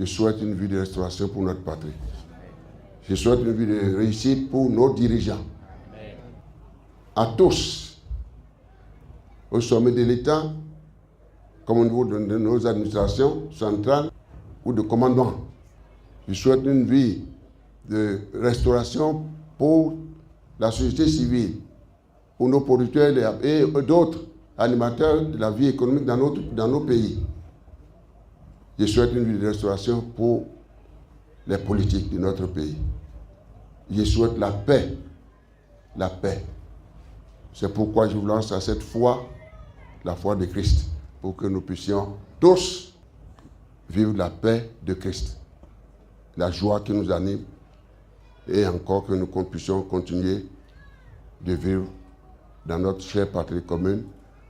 Je souhaite une vie de restauration pour notre patrie. Je souhaite une vie de réussite pour nos dirigeants. À tous, au sommet de l'État, comme au niveau de nos administrations centrales ou de commandement. Je souhaite une vie de restauration pour la société civile, pour nos producteurs et d'autres animateurs de la vie économique dans nos pays. Je souhaite une vie de restauration pour les politiques de notre pays. Je souhaite la paix. La paix. C'est pourquoi je vous lance à cette foi, la foi de Christ, pour que nous puissions tous vivre la paix de Christ, la joie qui nous anime, et encore que nous puissions continuer de vivre dans notre chère patrie commune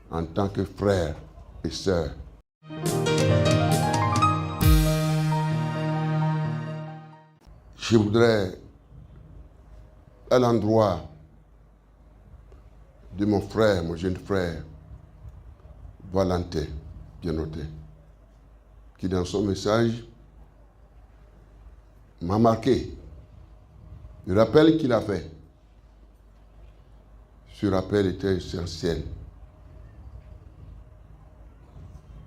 en tant que frères et sœurs. Je voudrais, à l'endroit de mon frère, mon jeune frère, Valentin, bien noté, qui dans son message m'a marqué. Le rappel qu'il a fait, ce rappel était essentiel.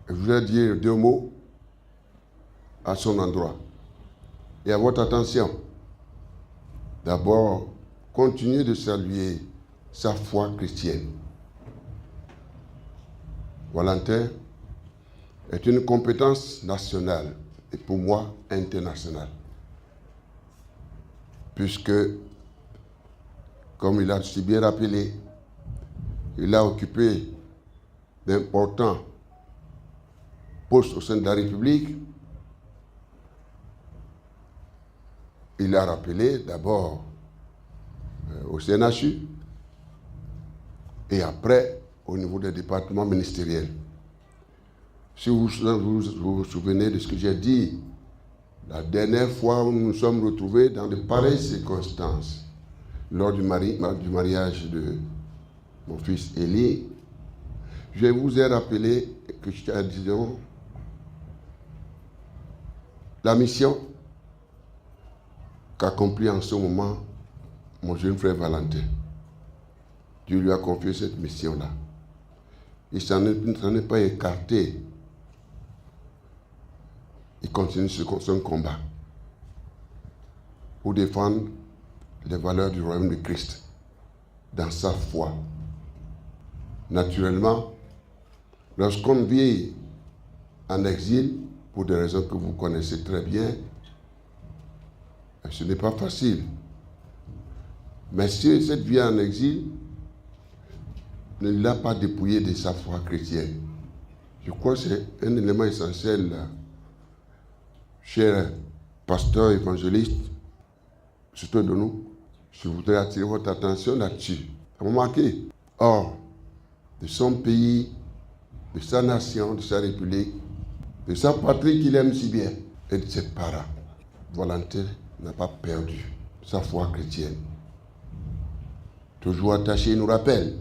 Je voudrais dire 2 mots à son endroit et à votre attention. D'abord, continuez de saluer sa foi chrétienne. Valentin est une compétence nationale et pour moi internationale. Puisque, comme il a si bien rappelé, il a occupé d'importants postes au sein de la République. Il a rappelé d'abord au CNHU et après au niveau des départements ministériels. Si vous vous souvenez de ce que j'ai dit la dernière fois où nous nous sommes retrouvés dans de pareilles circonstances, lors du mariage de mon fils Élie, je vous ai rappelé que disons, la mission qu'accomplit en ce moment mon jeune frère Valentin. Dieu lui a confié cette mission-là. Il ne s'en est pas écarté. Il continue son combat pour défendre les valeurs du royaume de Christ dans sa foi. Naturellement, lorsqu'on vit en exil, pour des raisons que vous connaissez très bien, ce n'est pas facile. Mais si cette vie en exil ne l'a pas dépouillé de sa foi chrétienne, je crois que c'est un élément essentiel, cher pasteur évangéliste, surtout de nous. Je voudrais attirer votre attention là-dessus. Ça m'a marqué. Or, de son pays, de sa nation, de sa république, de sa patrie qu'il aime si bien, et de ses parents, Valentin n'a pas perdu sa foi chrétienne. Toujours attaché, il nous rappelle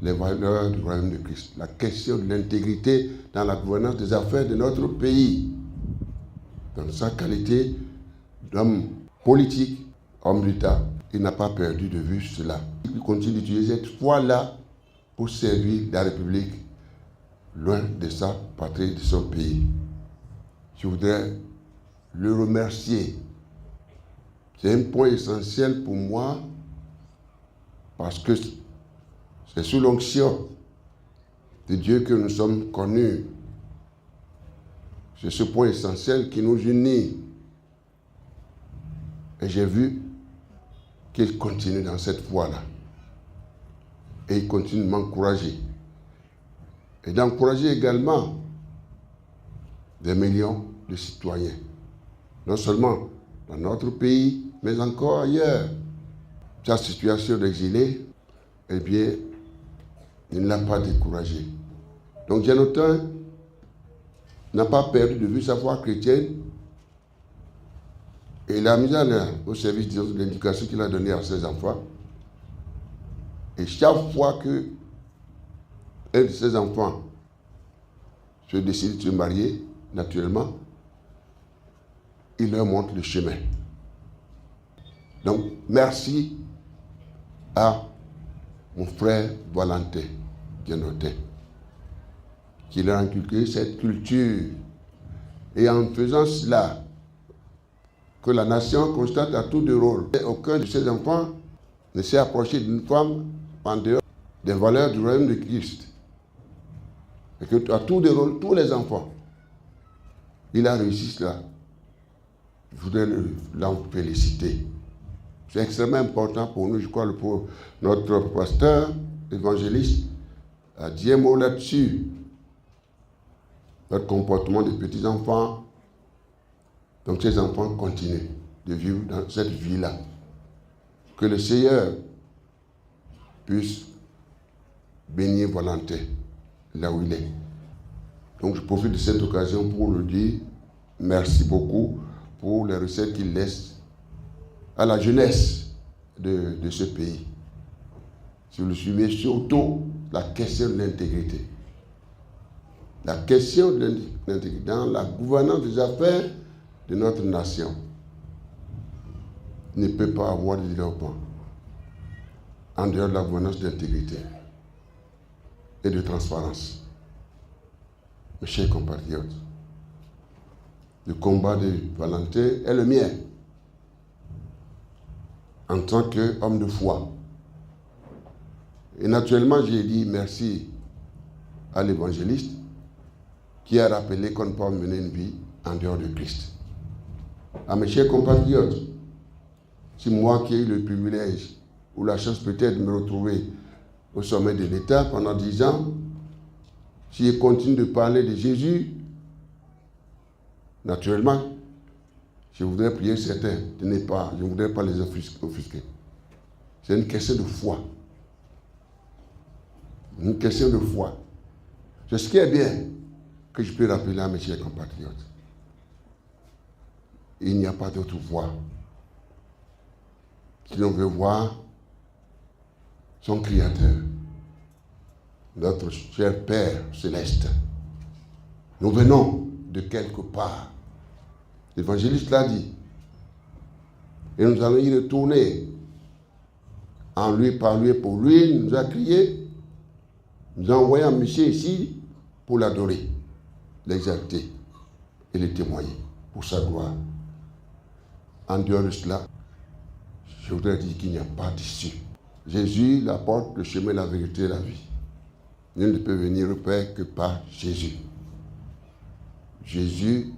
les valeurs du royaume de Christ, la question de l'intégrité dans la gouvernance des affaires de notre pays. Dans sa qualité d'homme politique, homme d'État, il n'a pas perdu de vue cela. Il continue d'utiliser cette foi-là pour servir la République loin de sa patrie, de son pays. Je voudrais le remercier. C'est un point essentiel pour moi parce que c'est sous l'onction de Dieu que nous sommes connus. C'est ce point essentiel qui nous unit. Et j'ai vu qu'il continue dans cette voie-là. Et il continue de m'encourager. Et d'encourager également des millions de citoyens. Non seulement dans notre pays, mais encore ailleurs. Sa situation d'exilé, eh bien, il ne l'a pas découragé. Donc Jonathan n'a pas perdu de vue sa foi chrétienne et il a mis en œuvre au service de l'éducation qu'il a donnée à ses enfants. Et chaque fois que un de ses enfants se décide de se marier, naturellement, il leur montre le chemin. Donc, merci à mon frère Valentin Guénotin, qui leur a inculqué cette culture. Et en faisant cela, que la nation constate à tour de rôle. Et aucun de ses enfants ne s'est approché d'une femme en dehors des valeurs du royaume de Christ. Et que à tour de rôle, tous les enfants, il a réussi cela. Je voudrais l'en féliciter. C'est extrêmement important pour nous, je crois, pour notre pasteur, évangéliste, a dit un mot là-dessus. Notre comportement des petits-enfants. Donc ces enfants continuent de vivre dans cette vie-là. Que le Seigneur puisse bénir Valentin là où il est. Donc je profite de cette occasion pour lui dire merci beaucoup pour les recettes qu'il laisse à la jeunesse de ce pays. Si vous le suivez, surtout la question de l'intégrité. La question de l'intégrité dans la gouvernance des affaires de notre nation ne peut pas avoir de développement en dehors de la gouvernance d'intégrité et de transparence. Mes chers compatriotes, le combat de Valentin est le mien en tant qu'homme de foi. Et naturellement, j'ai dit merci à l'évangéliste qui a rappelé qu'on ne peut pas mener une vie en dehors de Christ. À mes chers compatriotes, c'est moi qui ai eu le privilège ou la chance peut-être de me retrouver au sommet de l'État pendant 10 ans, si je continue de parler de Jésus, naturellement, je voudrais prier certains je ne voudrais pas les offusquer. C'est une question de foi. Une question de foi. C'est ce qui est bien que je peux rappeler à mes chers compatriotes. Il n'y a pas d'autre voie. Si l'on veut voir son Créateur, notre cher Père céleste, nous venons de quelque part. L'évangéliste l'a dit. Et nous allons y retourner. En lui, par lui et pour lui, il nous a crié. Nous a envoyé un monsieur ici pour l'adorer, l'exalter et le témoigner pour sa gloire. En dehors de cela, je voudrais dire qu'il n'y a pas d'issue. Jésus, la porte, le chemin, la vérité et la vie. Nul ne peut venir au Père que par Jésus. Jésus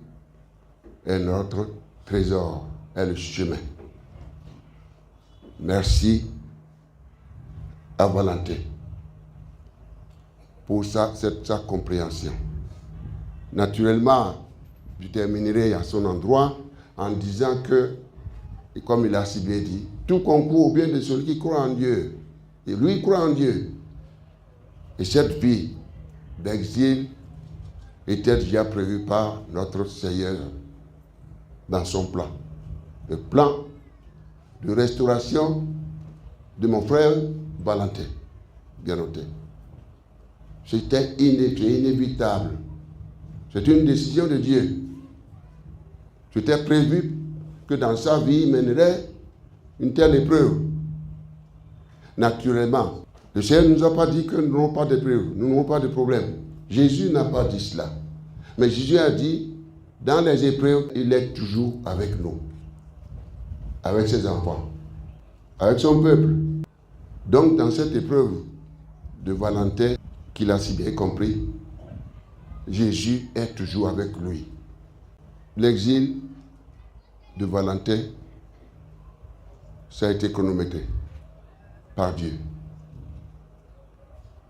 est notre trésor, est le chemin. Merci à Valentin pour sa compréhension. Naturellement, je terminerai à son endroit en disant que, et comme il a si bien dit, tout concourt au bien de celui qui croit en Dieu. Et lui croit en Dieu. Et cette vie d'exil était déjà prévue par notre Seigneur dans son plan. Le plan de restauration de mon frère Valentin, bien noté. C'était inévitable. C'est une décision de Dieu. C'était prévu que dans sa vie, il mènerait une telle épreuve. Naturellement, le Seigneur ne nous a pas dit que nous n'aurons pas d'épreuve, nous n'aurons pas de problème. Jésus n'a pas dit cela. Mais Jésus a dit, dans les épreuves, il est toujours avec nous. Avec ses enfants. Avec son peuple. Donc, dans cette épreuve de Valentin, qu'il a si bien compris, Jésus est toujours avec lui. L'exil de Valentin, ça a été chronométré par Dieu,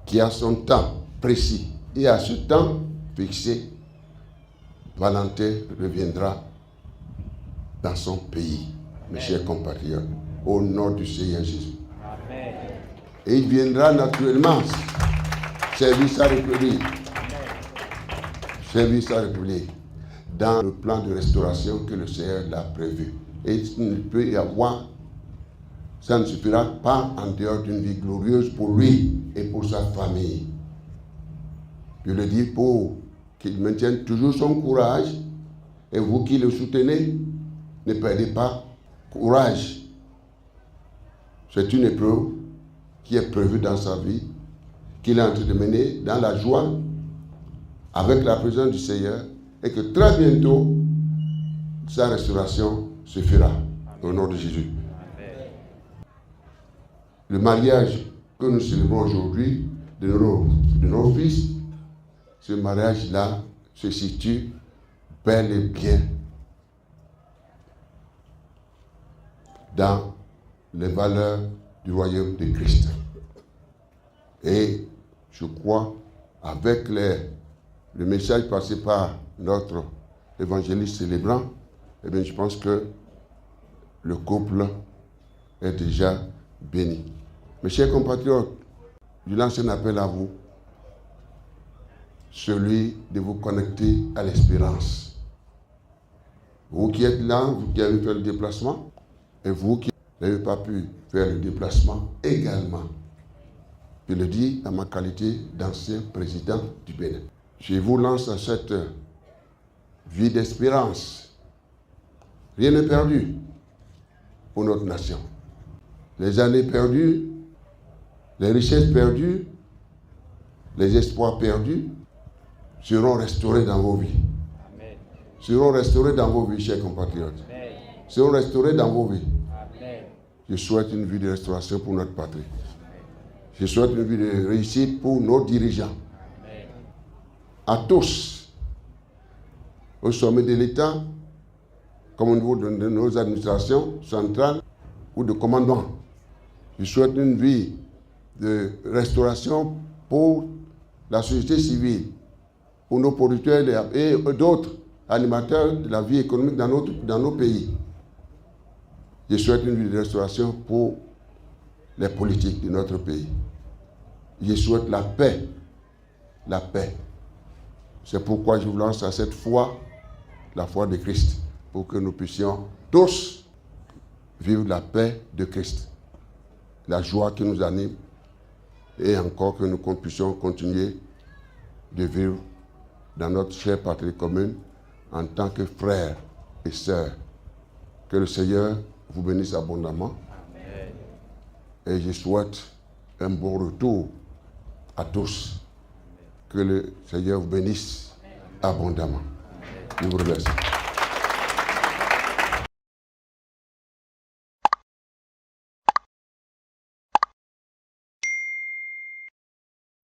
qui a son temps précis. Et à ce temps fixé, Valentin reviendra dans son pays, mes chers compatriotes, au nom du Seigneur Jésus. Amen. Et il viendra naturellement servir sa République. Servir sa République dans le plan de restauration que le Seigneur l'a prévu. Et il ne peut y avoir, ça ne suffira pas en dehors d'une vie glorieuse pour lui et pour sa famille. Je le dis pour qu'il maintienne toujours son courage et vous qui le soutenez, ne perdez pas courage. C'est une épreuve qui est prévue dans sa vie, qu'il est en train de mener dans la joie, avec la présence du Seigneur, et que très bientôt, sa restauration se fera. Au nom de Jésus. Le mariage que nous célébrons aujourd'hui de nos fils, ce mariage-là se situe bel et bien dans les valeurs du royaume de Christ. Et je crois, avec le message passé par notre évangéliste célébrant, eh bien, je pense que le couple est déjà béni. Mes chers compatriotes, je lance un appel à vous, celui de vous connecter à l'espérance. Vous qui êtes là, vous qui avez fait le déplacement, et vous qui n'avez pas pu faire le déplacement également. Je le dis à ma qualité d'ancien président du Bénin. Je vous lance à cette vie d'espérance. Rien n'est perdu pour notre nation. Les années perdues, les richesses perdues, les espoirs perdus seront restaurés dans vos vies. Amen. Seront restaurés dans vos vies, chers compatriotes. Amen. Seront restaurés dans vos vies. Amen. Je souhaite une vie de restauration pour notre patrie. Amen. Je souhaite une vie de réussite pour nos dirigeants. Amen. À tous, au sommet de l'État, comme au niveau de nos administrations centrales ou de commandement. Je souhaite une vie de restauration pour la société civile, pour nos producteurs et d'autres animateurs de la vie économique dans nos pays. Je souhaite une vie de restauration pour les politiques de notre pays. Je souhaite la paix. La paix. C'est pourquoi je vous lance à cette foi, la foi de Christ, pour que nous puissions tous vivre la paix de Christ, la joie qui nous anime, et encore que nous puissions continuer de vivre dans notre chère patrie commune en tant que frères et sœurs. Que le Seigneur vous bénisse abondamment. Amen. Et je souhaite un bon retour à tous. Que le Seigneur vous bénisse abondamment. Je vous remercie.